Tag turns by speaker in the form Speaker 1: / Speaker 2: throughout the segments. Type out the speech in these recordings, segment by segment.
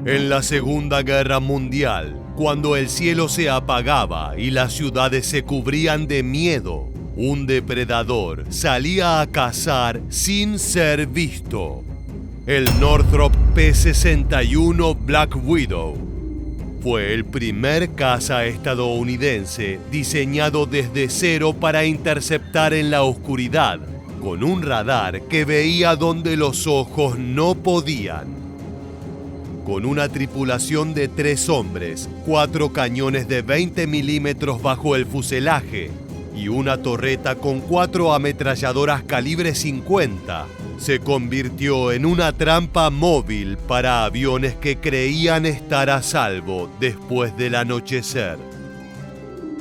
Speaker 1: En la Segunda Guerra Mundial, cuando el cielo se apagaba y las ciudades se cubrían de miedo, un depredador salía a cazar sin ser visto. El Northrop P-61 Black Widow fue el primer caza estadounidense diseñado desde cero para interceptar en la oscuridad, con un radar que veía donde los ojos no podían. Con una tripulación de 3 hombres, 4 cañones de 20 milímetros bajo el fuselaje y una torreta con 4 ametralladoras calibre 50, se convirtió en una trampa móvil para aviones que creían estar a salvo después del anochecer.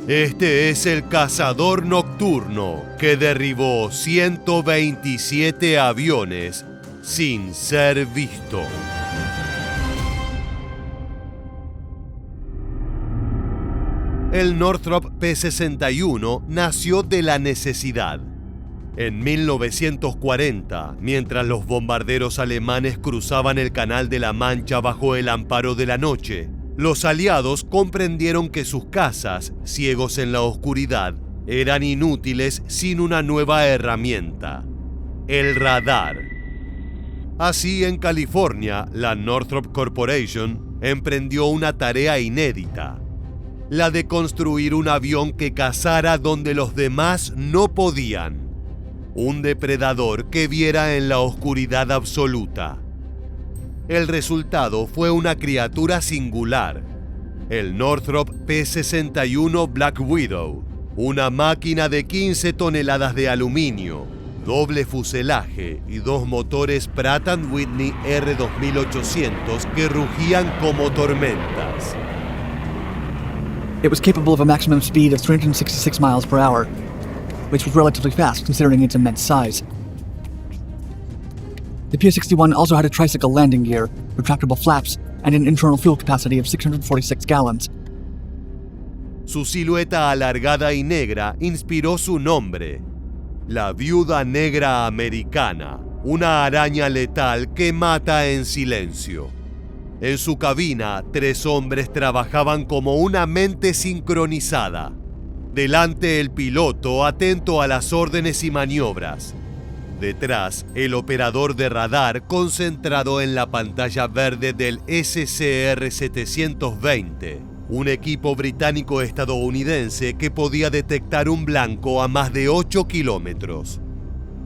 Speaker 1: Este es el cazador nocturno que derribó 127 aviones sin ser visto. El Northrop P-61 nació de la necesidad. En 1940, mientras los bombarderos alemanes cruzaban el Canal de la Mancha bajo el amparo de la noche, los aliados comprendieron que sus cazas, ciegos en la oscuridad, eran inútiles sin una nueva herramienta: el radar. Así, en California, la Northrop Corporation emprendió una tarea inédita: la de construir un avión que cazara donde los demás no podían. Un depredador que viera en la oscuridad absoluta. El resultado fue una criatura singular: el Northrop P-61 Black Widow, una máquina de 15 toneladas de aluminio, doble fuselaje y 2 motores Pratt & Whitney R2800 que rugían como tormentas.
Speaker 2: It was capable of a maximum speed of 366 miles per hour, which was relatively fast considering its immense size. The P-61 also had a tricycle landing gear, retractable flaps, and an internal fuel capacity of 646 gallons.
Speaker 1: Su silueta alargada y negra inspiró su nombre: la Viuda Negra Americana, una araña letal que mata en silencio. En su cabina, 3 hombres trabajaban como una mente sincronizada. Delante, el piloto, atento a las órdenes y maniobras. Detrás, el operador de radar, concentrado en la pantalla verde del SCR-720, un equipo británico-estadounidense que podía detectar un blanco a más de 8 kilómetros.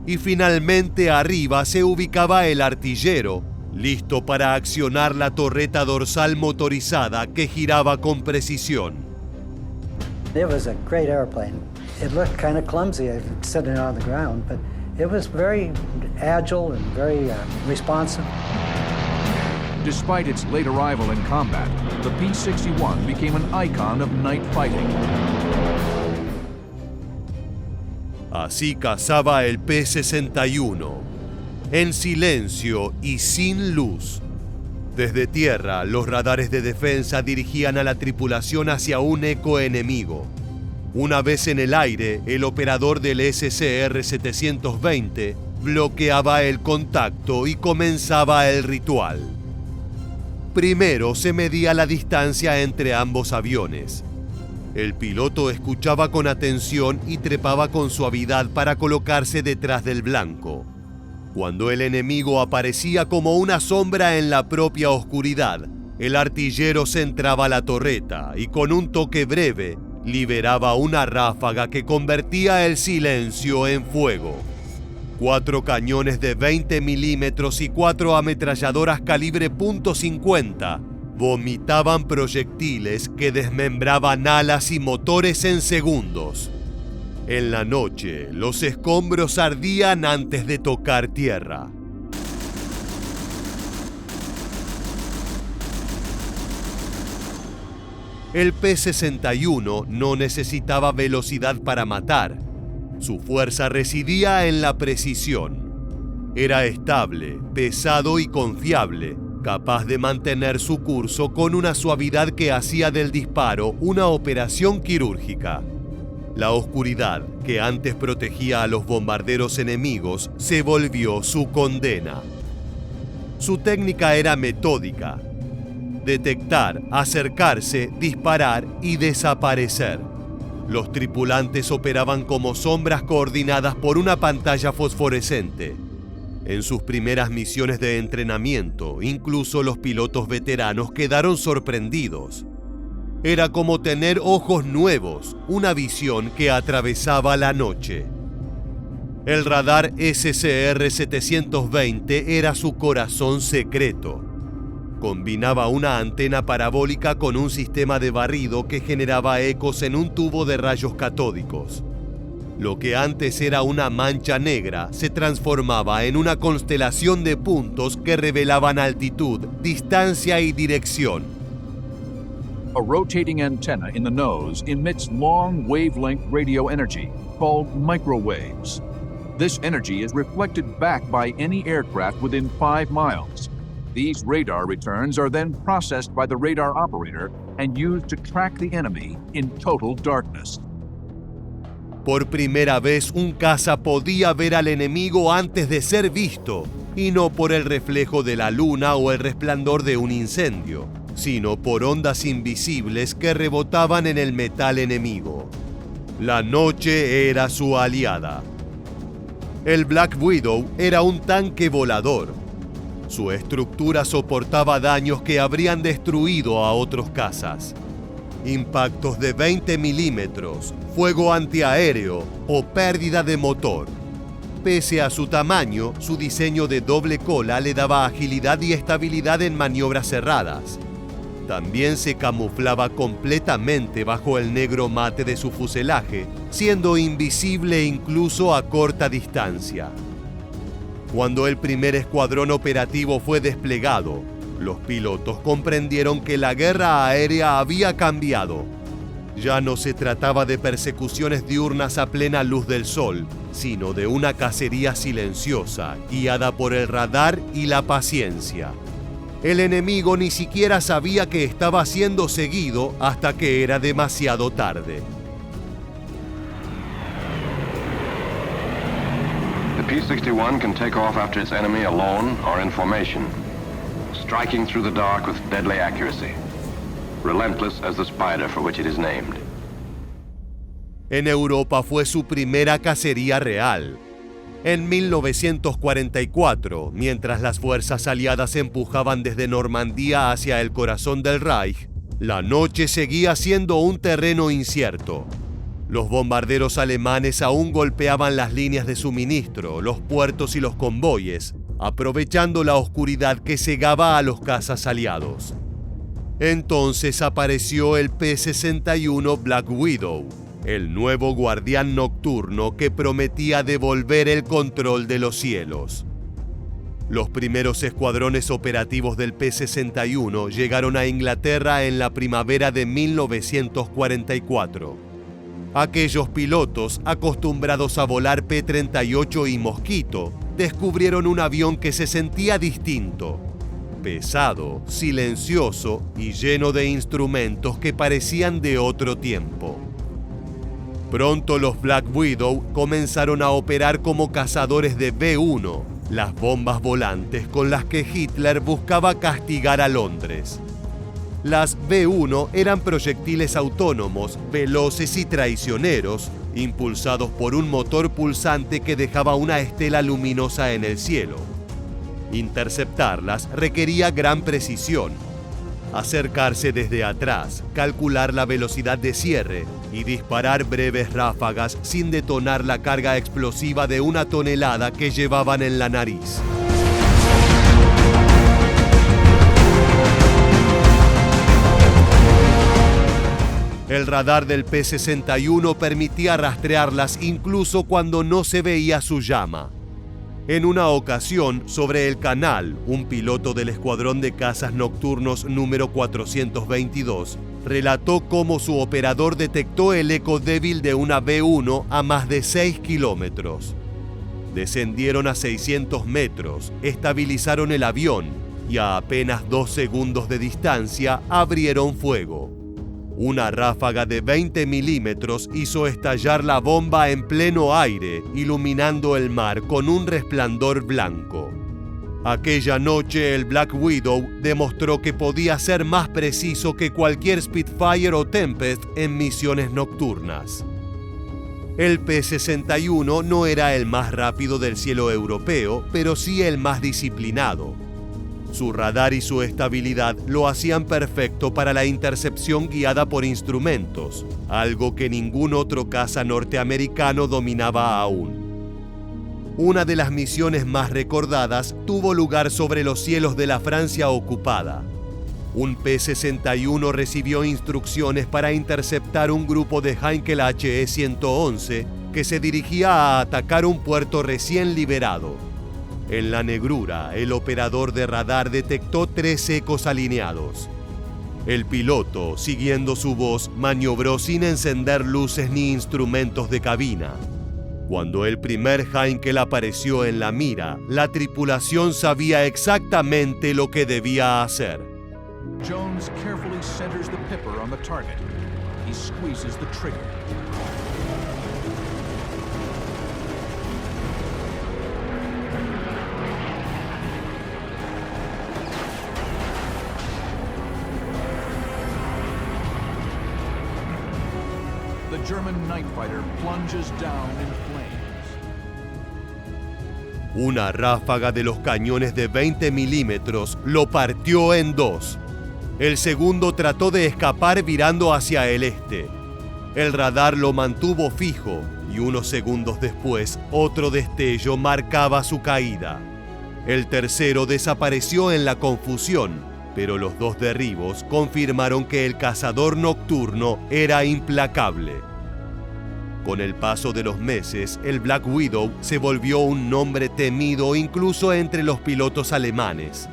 Speaker 1: Y finalmente, arriba se ubicaba el artillero, listo para accionar la torreta dorsal motorizada que giraba con precisión.
Speaker 3: It was a great airplane. It looked kind of clumsy sitting on the ground, but it was very agile and very responsive.
Speaker 4: Despite its late arrival in combat, the P-61 became an icon of night fighting.
Speaker 1: Así cazaba el P-61, en silencio y sin luz. Desde tierra, los radares de defensa dirigían a la tripulación hacia un eco enemigo. Una vez en el aire, el operador del SCR-720 bloqueaba el contacto y comenzaba el ritual. Primero se medía la distancia entre ambos aviones. El piloto escuchaba con atención y trepaba con suavidad para colocarse detrás del blanco. Cuando el enemigo aparecía como una sombra en la propia oscuridad, el artillero centraba la torreta y con un toque breve liberaba una ráfaga que convertía el silencio en fuego. 4 cañones de 20 milímetros y 4 ametralladoras calibre .50 vomitaban proyectiles que desmembraban alas y motores en segundos. En la noche, los escombros ardían antes de tocar tierra. El P-61 no necesitaba velocidad para matar. Su fuerza residía en la precisión. Era estable, pesado y confiable, capaz de mantener su curso con una suavidad que hacía del disparo una operación quirúrgica. La oscuridad, que antes protegía a los bombarderos enemigos, se volvió su condena. Su técnica era metódica. detectar, acercarse, disparar y desaparecer. Los tripulantes operaban como sombras coordinadas por una pantalla fosforescente. En sus primeras misiones de entrenamiento, incluso los pilotos veteranos quedaron sorprendidos. Era como tener ojos nuevos, una visión que atravesaba la noche. El radar SCR-720 era su corazón secreto. Combinaba una antena parabólica con un sistema de barrido que generaba ecos en un tubo de rayos catódicos. Lo que antes era una mancha negra se transformaba en una constelación de puntos que revelaban altitud, distancia y dirección.
Speaker 4: A rotating antenna in the nose emits long wavelength radio energy called microwaves. This energy is reflected back by any aircraft within 5 miles. These radar returns are then processed by the radar operator and used to track the enemy in total darkness.
Speaker 1: Por primera vez, un caza podía ver al enemigo antes de ser visto, y no por el reflejo de la luna o el resplandor de un incendio, sino por ondas invisibles que rebotaban en el metal enemigo. La noche era su aliada. El Black Widow era un tanque volador. Su estructura soportaba daños que habrían destruido a otros cazas. Impactos de 20 milímetros, fuego antiaéreo o pérdida de motor. Pese a su tamaño, su diseño de doble cola le daba agilidad y estabilidad en maniobras cerradas. También se camuflaba completamente bajo el negro mate de su fuselaje, siendo invisible incluso a corta distancia. Cuando el primer escuadrón operativo fue desplegado, los pilotos comprendieron que la guerra aérea había cambiado. Ya no se trataba de persecuciones diurnas a plena luz del sol, sino de una cacería silenciosa, guiada por el radar y la paciencia. El enemigo ni siquiera sabía que estaba siendo seguido hasta que era demasiado tarde.
Speaker 5: The P-61 can take off after its enemy alone or in formation, striking through the dark with deadly accuracy, relentless as the spider for which it is named.
Speaker 1: En Europa fue su primera cacería real. En 1944, mientras las fuerzas aliadas empujaban desde Normandía hacia el corazón del Reich, la noche seguía siendo un terreno incierto. Los bombarderos alemanes aún golpeaban las líneas de suministro, los puertos y los convoyes, aprovechando la oscuridad que cegaba a los cazas aliados. Entonces apareció el P-61 Black Widow, el nuevo guardián nocturno que prometía devolver el control de los cielos. Los primeros escuadrones operativos del P-61 llegaron a Inglaterra en la primavera de 1944. Aquellos pilotos, acostumbrados a volar P-38 y Mosquito, descubrieron un avión que se sentía distinto. Pesado, silencioso y lleno de instrumentos que parecían de otro tiempo. Pronto los Black Widow comenzaron a operar como cazadores de B-1, las bombas volantes con las que Hitler buscaba castigar a Londres. Las B-1 eran proyectiles autónomos, veloces y traicioneros, impulsados por un motor pulsante que dejaba una estela luminosa en el cielo. Interceptarlas requería gran precisión. Acercarse desde atrás, calcular la velocidad de cierre y disparar breves ráfagas sin detonar la carga explosiva de 1 tonelada que llevaban en la nariz. El radar del P-61 permitía rastrearlas incluso cuando no se veía su llama. En una ocasión, sobre el canal, un piloto del escuadrón de cazas nocturnos número 422 relató cómo su operador detectó el eco débil de una B-1 a más de 6 kilómetros. Descendieron a 600 metros, estabilizaron el avión y a apenas 2 segundos de distancia abrieron fuego. Una ráfaga de 20 milímetros hizo estallar la bomba en pleno aire, iluminando el mar con un resplandor blanco. Aquella noche el Black Widow demostró que podía ser más preciso que cualquier Spitfire o Tempest en misiones nocturnas. El P-61 no era el más rápido del cielo europeo, pero sí el más disciplinado. Su radar y su estabilidad lo hacían perfecto para la intercepción guiada por instrumentos, algo que ningún otro caza norteamericano dominaba aún. Una de las misiones más recordadas tuvo lugar sobre los cielos de la Francia ocupada. Un P-61 recibió instrucciones para interceptar un grupo de Heinkel HE-111 que se dirigía a atacar un puerto recién liberado. En la negrura, el operador de radar detectó 3 ecos alineados. El piloto, siguiendo su voz, maniobró sin encender luces ni instrumentos de cabina. Cuando el primer Heinkel apareció en la mira, la tripulación sabía exactamente lo que debía hacer.
Speaker 4: Jones carefully centers the pipper on the target. He squeezes the trigger. The German night fighter plunges down in flames.
Speaker 1: Una ráfaga de los cañones de 20 milímetros lo partió en 2. El segundo trató de escapar virando hacia el este. El radar lo mantuvo fijo y unos segundos después otro destello marcaba su caída. El tercero desapareció en la confusión, pero los 2 derribos confirmaron que el cazador nocturno era implacable. Con el paso de los meses, el Black Widow se volvió un nombre temido incluso entre los pilotos alemanes.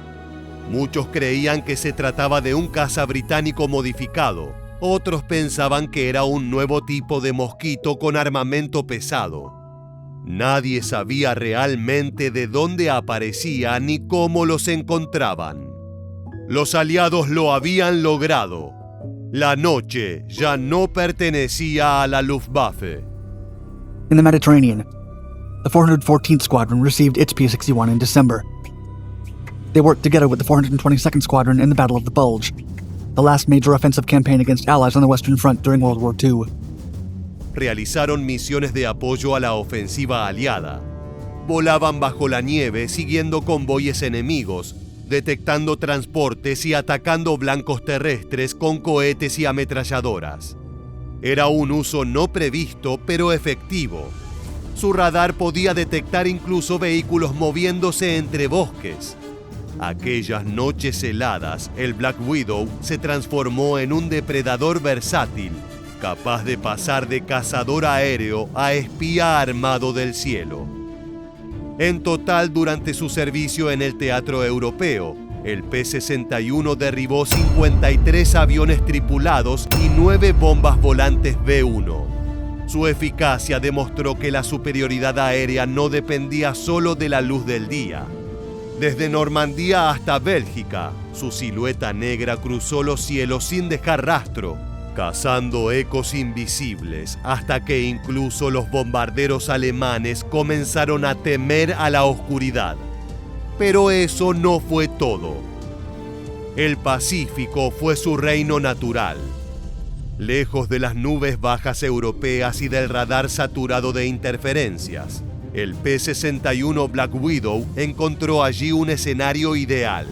Speaker 1: Muchos creían que se trataba de un caza británico modificado. Otros pensaban que era un nuevo tipo de mosquito con armamento pesado. Nadie sabía realmente de dónde aparecía ni cómo los encontraban. Los aliados lo habían logrado. La noche ya no pertenecía a la Luftwaffe.
Speaker 2: In the Mediterranean, the 414th Squadron received its P-61 in December. They worked together with the 422nd Squadron in the Battle of the Bulge, the last major offensive campaign against Allies on the Western Front during World War II.
Speaker 1: Realizaron misiones de apoyo a la ofensiva aliada. Volaban bajo la nieve siguiendo convoyes enemigos, detectando transportes y atacando blancos terrestres con cohetes y ametralladoras. Era un uso no previsto, pero efectivo. Su radar podía detectar incluso vehículos moviéndose entre bosques. Aquellas noches heladas, el Black Widow se transformó en un depredador versátil, capaz de pasar de cazador aéreo a espía armado del cielo. En total, durante su servicio en el teatro europeo, el P-61 derribó 53 aviones tripulados y 9 bombas volantes B-1. Su eficacia demostró que la superioridad aérea no dependía solo de la luz del día. Desde Normandía hasta Bélgica, su silueta negra cruzó los cielos sin dejar rastro, cazando ecos invisibles hasta que incluso los bombarderos alemanes comenzaron a temer a la oscuridad. Pero eso no fue todo. El Pacífico fue su reino natural. Lejos de las nubes bajas europeas y del radar saturado de interferencias, el P-61 Black Widow encontró allí un escenario ideal.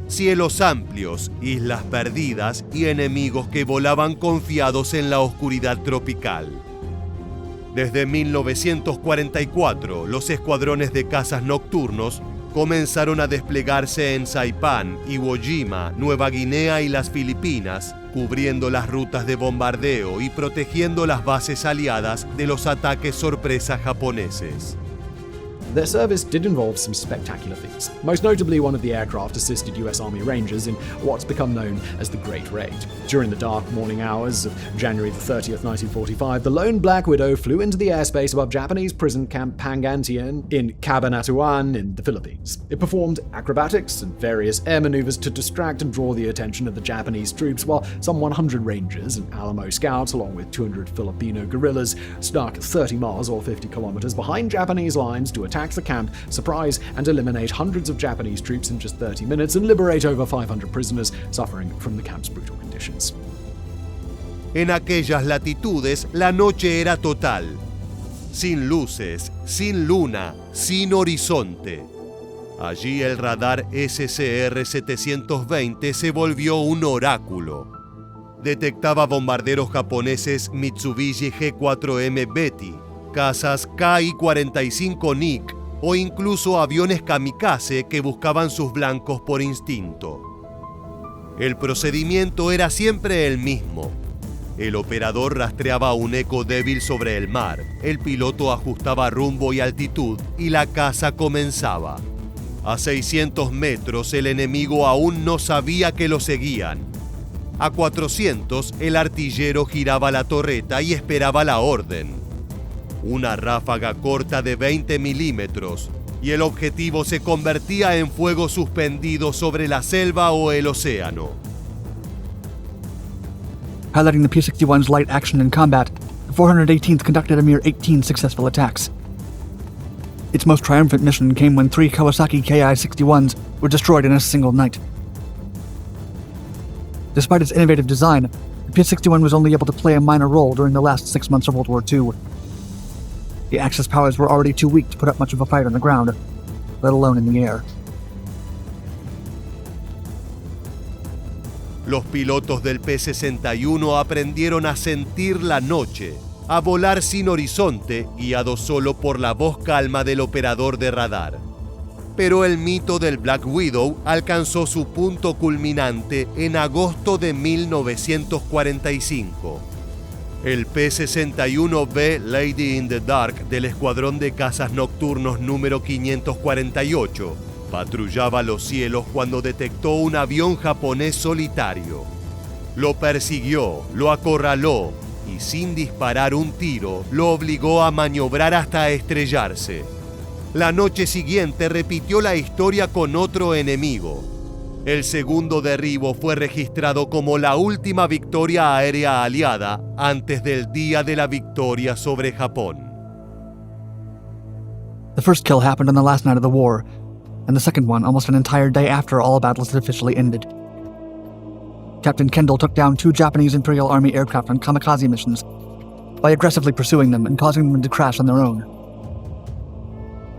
Speaker 1: Cielos amplios, islas perdidas y enemigos que volaban confiados en la oscuridad tropical. Desde 1944, los escuadrones de cazas nocturnos comenzaron a desplegarse en Saipán, Iwo Jima, Nueva Guinea y las Filipinas, cubriendo las rutas de bombardeo y protegiendo las bases aliadas de los ataques sorpresa japoneses.
Speaker 6: Their service did involve some spectacular feats, most notably one of the aircraft assisted US Army Rangers in what's become known as the Great Raid. During the dark morning hours of January the 30th, 1945, the lone Black Widow flew into the airspace above Japanese prison camp Pangantian in Cabanatuan in the Philippines. It performed acrobatics and various air maneuvers to distract and draw the attention of the Japanese troops, while some 100 Rangers and Alamo Scouts, along with 200 Filipino guerrillas, stuck 30 miles or 50 kilometers behind Japanese lines to attack attack the camp, surprise and eliminate hundreds of Japanese troops in just 30 minutes, and liberate over 500 prisoners suffering from the camp's brutal conditions.
Speaker 1: En aquellas latitudes, la noche era total. Sin luces, sin luna, sin horizonte. Allí el radar SCR-720 se volvió un oráculo. Detectaba bombarderos japoneses Mitsubishi G4M Betty, cazas Ki-45 Nick o incluso aviones kamikaze que buscaban sus blancos por instinto. El procedimiento era siempre el mismo. El operador rastreaba un eco débil sobre el mar, el piloto ajustaba rumbo y altitud y la caza comenzaba. A 600 metros el enemigo aún no sabía que lo seguían. A 400 el artillero giraba la torreta y esperaba la orden. Una ráfaga corta de 20 milímetros y el objetivo se convertía en fuego suspendido sobre la selva o el océano.
Speaker 2: Highlighting the P-61's light action in combat, the 418th conducted a mere 18 successful attacks. Its most triumphant mission came when 3 Kawasaki Ki-61s were destroyed in a single night. Despite its innovative design, the P-61 was only able to play a minor role during the last 6 months of World War II. The Axis powers were already too weak to put up much of a fight on the ground, let alone in the air.
Speaker 1: Los pilotos del P-61 aprendieron a sentir la noche, a volar sin horizonte, guiados solo por la voz calma del operador de radar. Pero el mito del Black Widow alcanzó su punto culminante en agosto de 1945. El P-61B Lady in the Dark del Escuadrón de Cazas Nocturnos número 548 patrullaba los cielos cuando detectó un avión japonés solitario. Lo persiguió, lo acorraló y sin disparar un tiro lo obligó a maniobrar hasta estrellarse. La noche siguiente repitió la historia con otro enemigo. El segundo derribo fue registrado como la última victoria aérea aliada antes del día de la victoria sobre Japón.
Speaker 2: The first kill happened on the last night of the war, and the second one almost an entire day after all battles had officially ended. Captain Kendall took down 2 Japanese Imperial Army aircraft on kamikaze missions by aggressively pursuing them and causing them to crash on their own.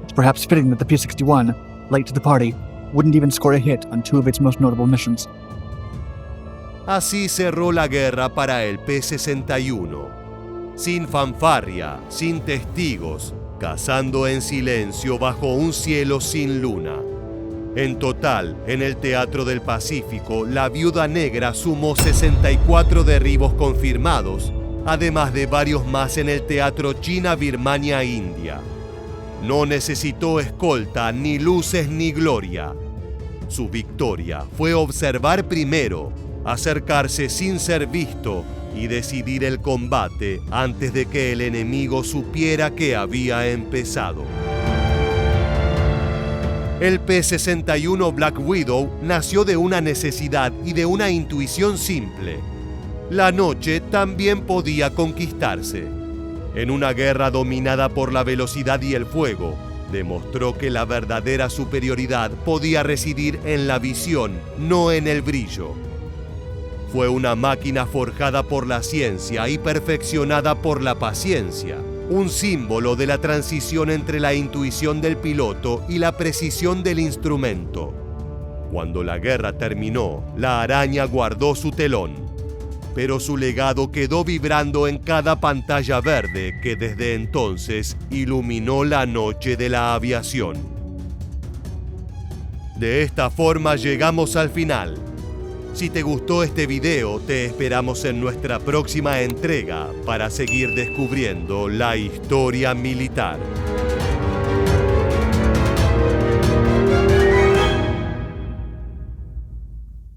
Speaker 2: It's perhaps fitting that the P-61, late to the party, wouldn't even score a hit on 2 of its most notable missions.
Speaker 1: Así cerró la guerra para el P-61. Sin fanfarria, sin testigos, cazando en silencio bajo un cielo sin luna. En total, en el Teatro del Pacífico, la Viuda Negra sumó 64 derribos confirmados, además de varios más en el Teatro China, Birmania, India. No necesitó escolta, ni luces, ni gloria. Su victoria fue observar primero, acercarse sin ser visto y decidir el combate antes de que el enemigo supiera que había empezado. El P-61 Black Widow nació de una necesidad y de una intuición simple. La noche también podía conquistarse. En una guerra dominada por la velocidad y el fuego, demostró que la verdadera superioridad podía residir en la visión, no en el brillo. Fue una máquina forjada por la ciencia y perfeccionada por la paciencia, un símbolo de la transición entre la intuición del piloto y la precisión del instrumento. Cuando la guerra terminó, la araña guardó su telón, pero su legado quedó vibrando en cada pantalla verde que desde entonces iluminó la noche de la aviación. De esta forma llegamos al final. Si te gustó este video, te esperamos en nuestra próxima entrega para seguir descubriendo la historia militar.